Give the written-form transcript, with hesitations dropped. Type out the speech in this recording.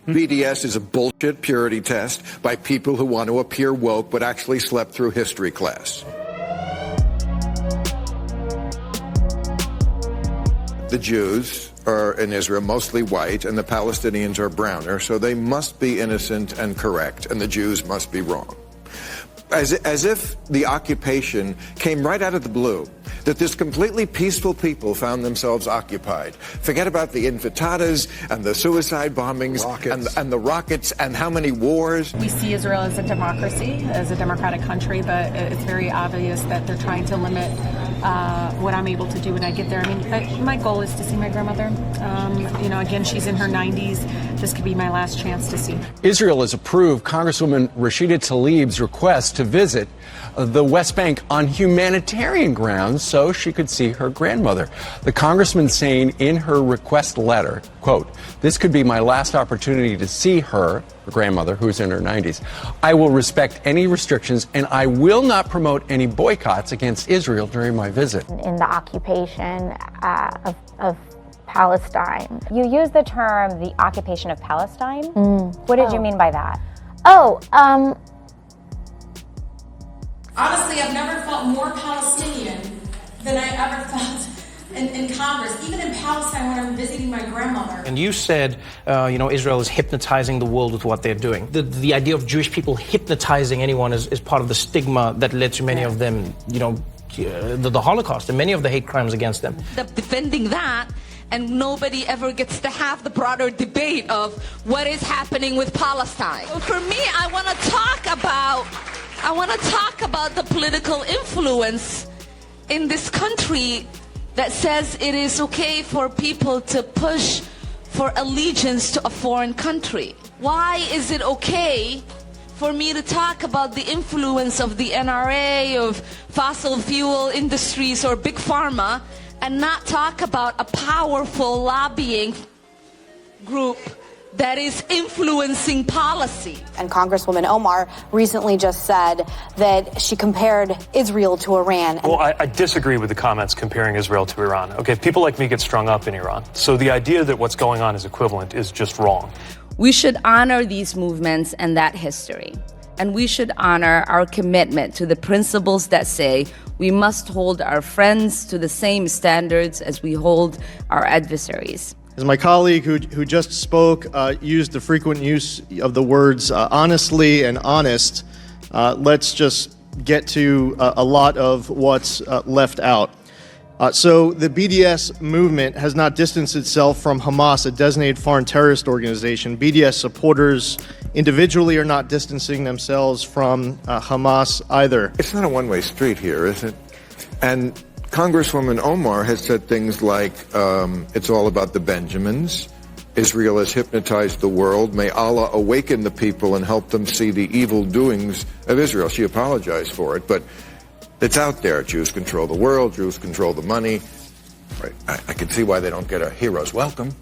BDS is a bullshit purity test by people who want to appear woke but actually slept through history class. The Jews are in Israel mostly white and the Palestinians are browner, so they must be innocent and correct, and the Jews must be wrong. As if the occupation came right out of the blue, that this completely peaceful people found themselves occupied. Forget about the intifadas and the suicide bombings and the rockets and how many wars. We see Israel as a democracy, as a democratic country, but it's very obvious that they're trying to limit what I'm able to do when I get there. I mean, my goal is to see my grandmother. Again, she's in her 90s. This could be my last chance to see her. Israel has approved Congresswoman Rashida Tlaib's request to visit the West Bank on humanitarian grounds so she could see her grandmother. The congressman saying in her request letter, quote, "This could be my last opportunity to see her grandmother, who's in her 90s. I will respect any restrictions and I will not promote any boycotts against Israel during my visit." In the occupation of Palestine. You use the term the occupation of Palestine. What did you mean by that? Honestly, I've never felt more Palestinian than I ever felt in Congress, even in Palestine when I'm visiting my grandmother. And you said, Israel is hypnotizing the world with what they're doing. The idea of Jewish people hypnotizing anyone is part of the stigma that led to many of them, the Holocaust and many of the hate crimes against them. Defending that, and nobody ever gets to have the broader debate of what is happening with Palestine. For me, I want to talk about the political influence in this country that says it is okay for people to push for allegiance to a foreign country. Why is it okay for me to talk about the influence of the NRA, of fossil fuel industries or big pharma, and not talk about a powerful lobbying group that is influencing policy? And Congresswoman Omar recently just said that she compared Israel to Iran. Well, I disagree with the comments comparing Israel to Iran. Okay, people like me get strung up in Iran. So the idea that what's going on is equivalent is just wrong. We should honor these movements and that history. And we should honor our commitment to the principles that say we must hold our friends to the same standards as we hold our adversaries. As my colleague who just spoke used the frequent use of the words honestly and honest, let's just get to a lot of what's left out. So the BDS movement has not distanced itself from Hamas, a designated foreign terrorist organization. BDS supporters individually are not distancing themselves from Hamas either. It's not a one-way street here, is it? And Congresswoman Omar has said things like, it's all about the Benjamins. Israel has hypnotized the world. May Allah awaken the people and help them see the evil doings of Israel. She apologized for it, but it's out there. Jews control the world. Jews control the money. Right. I can see why they don't get a hero's welcome.